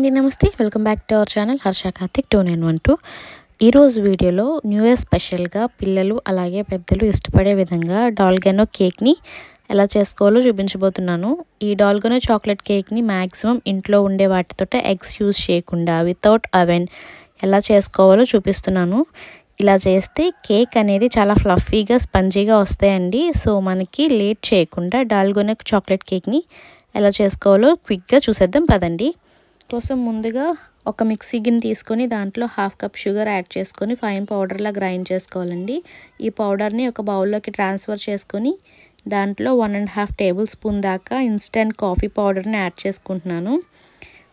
Hi అండి, నమస్తే. Welcome back to our channel Harsha Karthik 2912. ఈరోజు వీడియోలో న్యూ ఇయర్ స్పెషల్గా పిల్లలు అలాగే పెద్దలు ఇష్టపడే విధంగా డాల్గనో కేక్ని ఎలా చేసుకోవాలో చూపించబోతున్నాను. ఈ డాల్గనో చాక్లెట్ కేక్ని మ్యాక్సిమం ఇంట్లో ఉండే వాటితో ఎగ్స్ యూజ్ చేయకుండా వితౌట్ అవెన్ ఎలా చేసుకోవాలో చూపిస్తున్నాను. ఇలా చేస్తే కేక్ అనేది చాలా ఫ్లఫీగా స్పంజీగా వస్తాయండి. సో మనకి లేట్ చేయకుండా డాల్గనో చాక్లెట్ కేక్ని ఎలా చేసుకోవాలో క్విక్గా చూసేద్దాం పదండి. కోసం ముందుగా ఒక మిక్సీ గిన్నె తీసుకొని దాంట్లో హాఫ్ కప్ షుగర్ యాడ్ చేసుకొని ఫైన్ పౌడర్లా గ్రైండ్ చేసుకోవాలండి. ఈ పౌడర్ని ఒక బౌల్లోకి ట్రాన్స్ఫర్ చేసుకొని దాంట్లో 1.5 టేబుల్ స్పూన్ దాకా ఇన్స్టెంట్ కాఫీ పౌడర్ని యాడ్ చేసుకుంటున్నాను.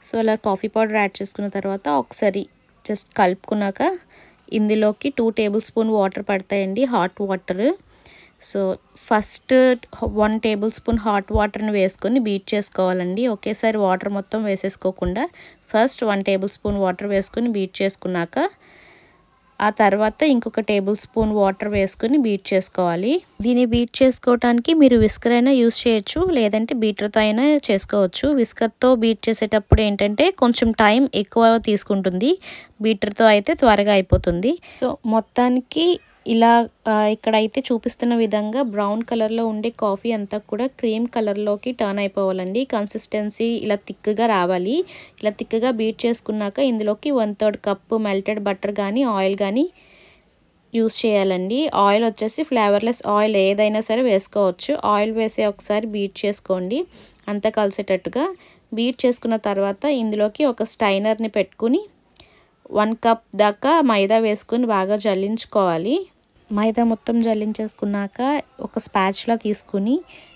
సో అలా కాఫీ పౌడర్ యాడ్ చేసుకున్న తర్వాత ఒకసారి జస్ట్ కలుపుకున్నాక ఇందులోకి 2 టేబుల్ స్పూన్ వాటర్ పడతాయండి, hot water. So first 1 table spoon hot వాటర్ని వేసుకొని బీట్ చేసుకోవాలండి. ఒకేసారి వాటర్ మొత్తం వేసేసుకోకుండా ఫస్ట్ 1 టేబుల్ స్పూన్ వాటర్ వేసుకొని బీట్ చేసుకున్నాక ఆ తర్వాత ఇంకొక టేబుల్ స్పూన్ వాటర్ వేసుకొని బీట్ చేసుకోవాలి. దీన్ని బీట్ చేసుకోవడానికి మీరు విస్కర్ అయినా యూస్ చేయొచ్చు, లేదంటే బీటర్తో అయినా చేసుకోవచ్చు. విస్కర్తో బీట్ చేసేటప్పుడు ఏంటంటే కొంచెం టైం ఎక్కువ తీసుకుంటుంది, బీటర్తో అయితే త్వరగా అయిపోతుంది. సో మొత్తానికి ఇలా ఇక్కడైతే చూపిస్తున్న విధంగా బ్రౌన్ కలర్లో ఉండే కాఫీ అంతా కూడా క్రీమ్ కలర్లోకి టర్న్ అయిపోవాలండి. కన్సిస్టెన్సీ ఇలా థిక్గా రావాలి. ఇలా థిక్గా బీట్ చేసుకున్నాక ఇందులోకి 1/3 కప్పు మెల్టెడ్ బటర్ కానీ ఆయిల్ కానీ యూస్ చేయాలండి. ఆయిల్ వచ్చేసి ఫ్లేవర్లెస్ ఆయిల్ ఏదైనా సరే వేసుకోవచ్చు. ఆయిల్ వేసి ఒకసారి బీట్ చేసుకోండి అంతా కలిసేటట్టుగా. బీట్ చేసుకున్న తర్వాత ఇందులోకి ఒక స్టైనర్ని పెట్టుకుని 1 కప్ దాకా మైదా వేసుకొని బాగా జల్లించుకోవాలి. మైదా మొత్తం జల్లించేసుకున్నాక ఒక స్పాచ్లా తీసుకుని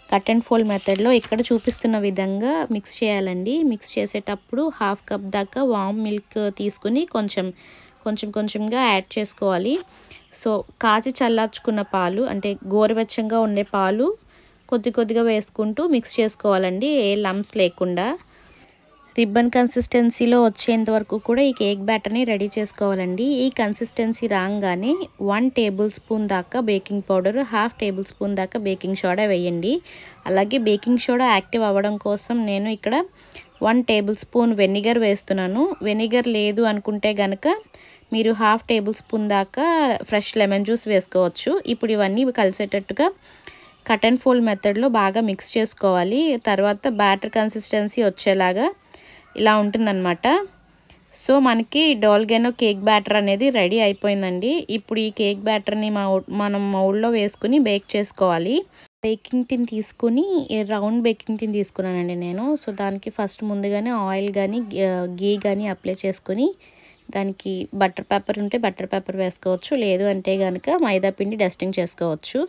కట్ అండ్ ఫోల్డ్ మెథడ్లో ఇక్కడ చూపిస్తున్న విధంగా మిక్స్ చేయాలండి. మిక్స్ చేసేటప్పుడు హాఫ్ కప్ దాకా వామ్ మిల్క్ తీసుకుని కొంచెంగా యాడ్ చేసుకోవాలి. సో కాచి చల్లార్చుకున్న పాలు అంటే గోరువెచ్చంగా ఉండే పాలు కొద్దిగా వేసుకుంటూ మిక్స్ చేసుకోవాలండి, ఏ లంప్స్ లేకుండా. రిబ్బన్ కన్సిస్టెన్సీలో వచ్చేంత వరకు కూడా ఈ కేక్ బ్యాటర్ని రెడీ చేసుకోవాలండి. ఈ కన్సిస్టెన్సీ రాగానే 1 టేబుల్ స్పూన్ దాకా baking powder, half table spoon దాకా బేకింగ్ సోడా వేయండి. అలాగే బేకింగ్ సోడా యాక్టివ్ అవ్వడం కోసం నేను ఇక్కడ 1 టేబుల్ స్పూన్ వెనిగర్ వేస్తున్నాను. వెనిగర్ లేదు అనుకుంటే కనుక మీరు హాఫ్ టేబుల్ స్పూన్ దాకా ఫ్రెష్ లెమన్ జ్యూస్ వేసుకోవచ్చు. ఇప్పుడు ఇవన్నీ కలిసేటట్టుగా కట్ అండ్ ఫోల్డ్ మెథడ్లో బాగా మిక్స్ చేసుకోవాలి. తర్వాత బ్యాటర్ కన్సిస్టెన్సీ వచ్చేలాగా ఇలా ఉంటుందన్నమాట. సో మనకి డాల్గనో కేక్ బ్యాటర్ అనేది రెడీ అయిపోయిందండి. ఇప్పుడు ఈ కేక్ బ్యాటర్ని మనం మౌల్డ్లో వేసుకుని బేక్ చేసుకోవాలి. బేకింగ్ టిన్ తీసుకుని రౌండ్ బేకింగ్ టిన్ తీసుకున్నానండి నేను. సో దానికి ఫస్ట్ ముందుగానే ఆయిల్ కానీ గీ కానీ అప్లై చేసుకొని దానికి బటర్ పేపర్ ఉంటే బటర్ పేపర్ వేసుకోవచ్చు, లేదు అంటే కనుక మైదా పిండి డస్టింగ్ చేసుకోవచ్చు.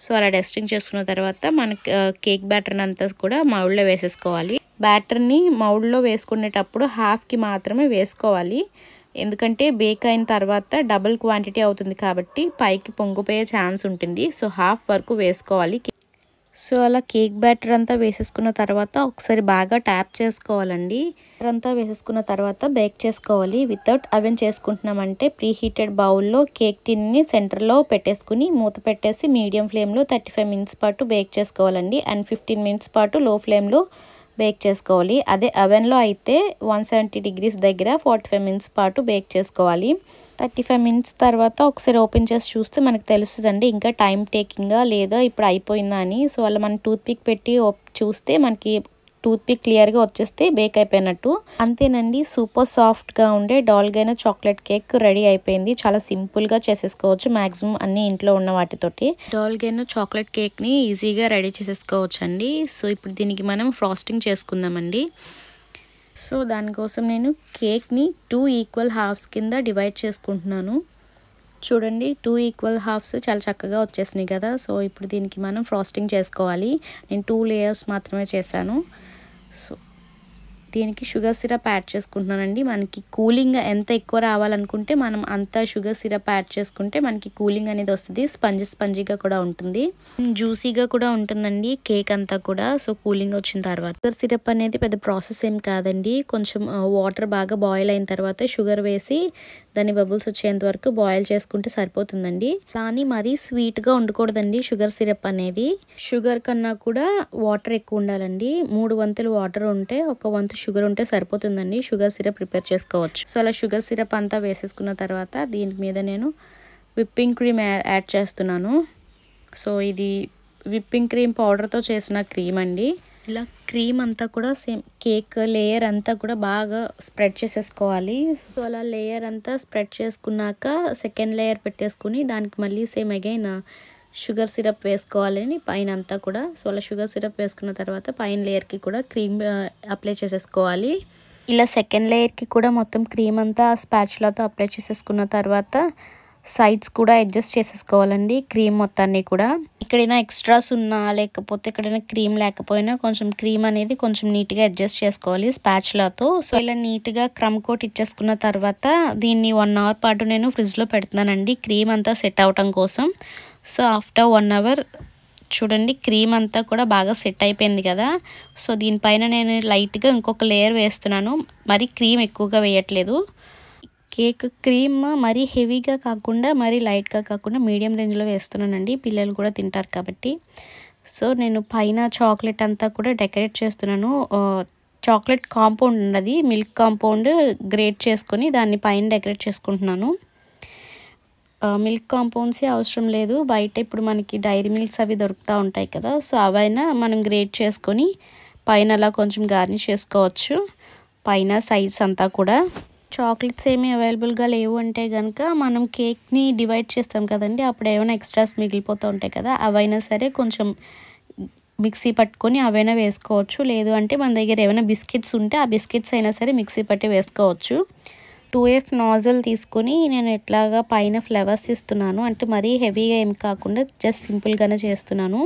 సో అలా డస్టింగ్ చేసుకున్న తర్వాత మనకి కేక్ బ్యాటర్ని అంతా కూడా మౌల్డ్లో వేసేసుకోవాలి. బ్యాటర్ని మౌల్డ్లో వేసుకునేటప్పుడు హాఫ్కి మాత్రమే వేసుకోవాలి, ఎందుకంటే బేక్ అయిన తర్వాత డబుల్ క్వాంటిటీ అవుతుంది కాబట్టి పైకి పొంగిపోయే ఛాన్స్ ఉంటుంది. సో హాఫ్ వరకు వేసుకోవాలి. సో అలా కేక్ బ్యాటర్ అంతా వేసేసుకున్న తర్వాత ఒకసారి బాగా ట్యాప్ చేసుకోవాలండి. అంతా వేసేసుకున్న తర్వాత బేక్ చేసుకోవాలి. వితౌట్ అవెన్ చేసుకుంటున్నామంటే ప్రీ హీటెడ్ బౌల్లో కేక్ టిన్ని సెంటర్లో పెట్టేసుకుని మూత పెట్టేసి మీడియం ఫ్లేమ్లో 35 మినిట్స్ పాటు బేక్ చేసుకోవాలండి. అండ్ 15 మినిట్స్ పాటు లో ఫ్లేమ్లో బేక్ చేసుకోవాలి. అదే అవెన్లో అయితే 170 డిగ్రీస్ దగ్గర 45 మినిట్స్ పాటు బేక్ చేసుకోవాలి. 35 మినిట్స్ తర్వాత ఒకసారి ఓపెన్ చేసి చూస్తే మనకు తెలుస్తుందండి ఇంకా టైం టేకింగా లేదా ఇప్పుడు అయిపోయిందా అని. సో అలా మనం టూత్ పిక్ పెట్టి చూస్తే మనకి టూత్ పిక్ క్లియర్గా వచ్చేస్తే బేక్ అయిపోయినట్టు. అంతేనండి, సూపర్ సాఫ్ట్గా ఉండే డాల్గనో చాక్లెట్ కేక్ రెడీ అయిపోయింది. చాలా సింపుల్గా చేసేసుకోవచ్చు మ్యాక్సిమం అన్ని ఇంట్లో ఉన్న వాటితోటి. డాల్గనో చాక్లెట్ కేక్ని ఈజీగా రెడీ చేసేసుకోవచ్చు అండి. సో ఇప్పుడు దీనికి మనం ఫ్రాస్టింగ్ చేసుకుందామండి. సో దానికోసం నేను కేక్ని 2 ఈక్వల్ హాఫ్స్ కింద డివైడ్ చేసుకుంటున్నాను. చూడండి 2 ఈక్వల్ హాఫ్స్ చాలా చక్కగా వచ్చేసినాయి కదా. సో ఇప్పుడు దీనికి మనం ఫ్రాస్టింగ్ చేసుకోవాలి. నేను 2 లేయర్స్ మాత్రమే చేశాను. సో దీనికి షుగర్ సిరప్ యాడ్ చేసుకుంటున్నానండి. మనకి కూలింగ్ ఎంత ఎక్కువ రావాలనుకుంటే మనం అంత షుగర్ సిరప్ యాడ్ చేసుకుంటే మనకి కూలింగ్ అనేది వస్తుంది. స్పంజీగా కూడా ఉంటుంది, జ్యూసీగా కూడా ఉంటుందండి కేక్ అంతా కూడా. సో కూలింగ్ వచ్చిన తర్వాత షుగర్ సిరప్ అనేది పెద్ద ప్రాసెస్ ఏం కాదండి. కొంచెం వాటర్ బాగా బాయిల్ అయిన తర్వాత షుగర్ వేసి దాన్ని బబుల్స్ వచ్చేంత వరకు బాయిల్ చేసుకుంటే సరిపోతుందండి. కానీ మరీ స్వీట్గా ఉండకూడదండి షుగర్ సిరప్ అనేది. షుగర్ కన్నా కూడా వాటర్ ఎక్కువ ఉండాలండి. 3 వంతులు వాటర్ ఉంటే 1 వంతు షుగర్ ఉంటే సరిపోతుందండి. షుగర్ సిరప్ ప్రిపేర్ చేసుకోవచ్చు. సో అలా షుగర్ సిరప్ అంతా వేసేసుకున్న తర్వాత దీని మీద నేను విప్పింగ్ క్రీమ్ యాడ్ చేస్తున్నాను. సో ఇది విప్పింగ్ క్రీమ్ పౌడర్తో చేసిన క్రీమ్ అండి. ఇలా క్రీమ్ అంతా కూడా సేమ్ కేక్ లేయర్ అంతా కూడా బాగా స్ప్రెడ్ చేసేసుకోవాలి. సో అలా లేయర్ అంతా స్ప్రెడ్ చేసుకున్నాక సెకండ్ లేయర్ పెట్టేసుకుని దానికి మళ్ళీ సేమ్ అగైన్ షుగర్ సిరప్ వేసుకోవాలని పైన అంతా కూడా. సో అలా షుగర్ సిరప్ వేసుకున్న తర్వాత పైన లేయర్కి కూడా క్రీమ్ అప్లై చేసేసుకోవాలి. ఇలా సెకండ్ లేయర్కి కూడా మొత్తం క్రీమ్ అంతా స్పాచులాతో అప్లై చేసేసుకున్న తర్వాత సైడ్స్ కూడా అడ్జస్ట్ చేసేసుకోవాలండి క్రీమ్ మొత్తాన్ని కూడా. ఎక్కడైనా ఎక్స్ట్రాస్ ఉన్నా లేకపోతే ఎక్కడైనా క్రీమ్ లేకపోయినా కొంచెం క్రీమ్ అనేది కొంచెం నీట్గా అడ్జస్ట్ చేసుకోవాలి స్పాచులాతో. సో ఇలా నీట్గా క్రమ్ కోట్ ఇచ్చేసుకున్న తర్వాత దీన్ని 1 అవర్ పాటు నేను ఫ్రిడ్జ్లో పెడుతున్నానండి క్రీమ్ అంతా సెట్ అవటం కోసం. సో ఆఫ్టర్ 1 అవర్ చూడండి క్రీమ్ అంతా కూడా బాగా సెట్ అయిపోయింది కదా. సో దీనిపైన నేను లైట్గా ఇంకొక లేయర్ వేస్తున్నాను. మరి క్రీమ్ ఎక్కువగా వేయట్లేదు. కేక్ క్రీమ్ మరీ హెవీగా కాకుండా మరీ లైట్గా కాకుండా మీడియం రేంజ్లో వేస్తున్నానండి. పిల్లలు కూడా తింటారు కాబట్టి. సో నేను పైన చాక్లెట్ అంతా కూడా డెకరేట్ చేస్తున్నాను. చాక్లెట్ కాంపౌండ్ ఉన్నది, మిల్క్ కాంపౌండ్ గ్రేట్ చేసుకొని దాన్ని పైన డెకరేట్ చేసుకుంటున్నాను. మిల్క్ కాంపౌండ్సే అవసరం లేదు, బయట ఇప్పుడు మనకి డైరీ మిల్క్స్ అవి దొరుకుతూ ఉంటాయి కదా. సో అవైనా మనం గ్రేట్ చేసుకొని పైన అలా కొంచెం గార్నిష్ చేసుకోవచ్చు. పైన సైజ్ అంతా కూడా చాక్లెట్స్ ఏమీ అవైలబుల్గా లేవు అంటే కనుక మనం కేక్ని డివైడ్ చేస్తాం కదండి, అప్పుడు ఏమైనా ఎక్స్ట్రాస్ మిగిలిపోతూ ఉంటాయి కదా, అవైనా సరే కొంచెం మిక్సీ పట్టుకొని అవైనా వేసుకోవచ్చు. లేదు అంటే మన దగ్గర ఏమైనా బిస్కెట్స్ ఉంటే ఆ బిస్కెట్స్ అయినా సరే మిక్సీ పట్టి వేసుకోవచ్చు. 2F నాజిల్ తీసుకొని నేను ఎట్లాగా పైన ఫ్లవర్స్ ఇస్తున్నాను. అంటే మరీ హెవీగా ఏమి కాకుండా జస్ట్ సింపుల్గానే చేస్తున్నాను.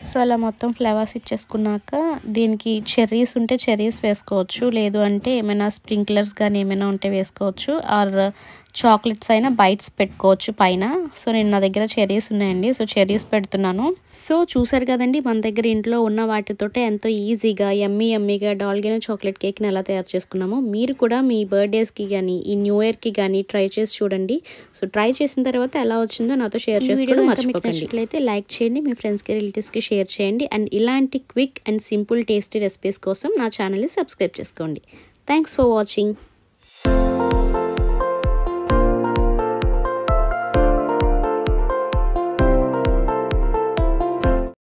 సో అలా మొత్తం ఫ్లవర్స్ ఇచ్చేసుకున్నాక దీనికి చెర్రీస్ ఉంటే చెర్రీస్ వేసుకోవచ్చు. లేదు అంటే ఏమైనా స్ప్రింక్లర్స్ కానీ ఏమైనా ఉంటే వేసుకోవచ్చు. ఆర్ చాక్లెట్స్ అయినా బైట్స్ పెట్టుకోవచ్చు పైన. సో నేను నా దగ్గర చెర్రీస్ ఉన్నాయండి, సో చెర్రీస్ పెడుతున్నాను. సో చూసారు కదండి మన దగ్గర ఇంట్లో ఉన్న వాటితోటే ఎంతో ఈజీగా యమ్మీగా డాల్గెనో చాక్లెట్ కేక్ని ఎలా తయారు చేసుకున్నామో మీరు కూడా మీ బర్త్డేస్కి కానీ ఈ న్యూ ఇయర్కి కానీ ట్రై చేసి చూడండి. సో ట్రై చేసిన తర్వాత ఎలా వచ్చిందో నాతో షేర్ చేసుకోవడం మర్చిపోకండి. అయితే లైక్ చేయండి, మీ ఫ్రెండ్స్కి రిలేటివ్స్కి షేర్ చేయండి. అండ్ ఇలాంటి quick and simple tasty recipes కోసం నా ఛానల్ని సబ్స్క్రైబ్ చేసుకోండి. Thanks for watching.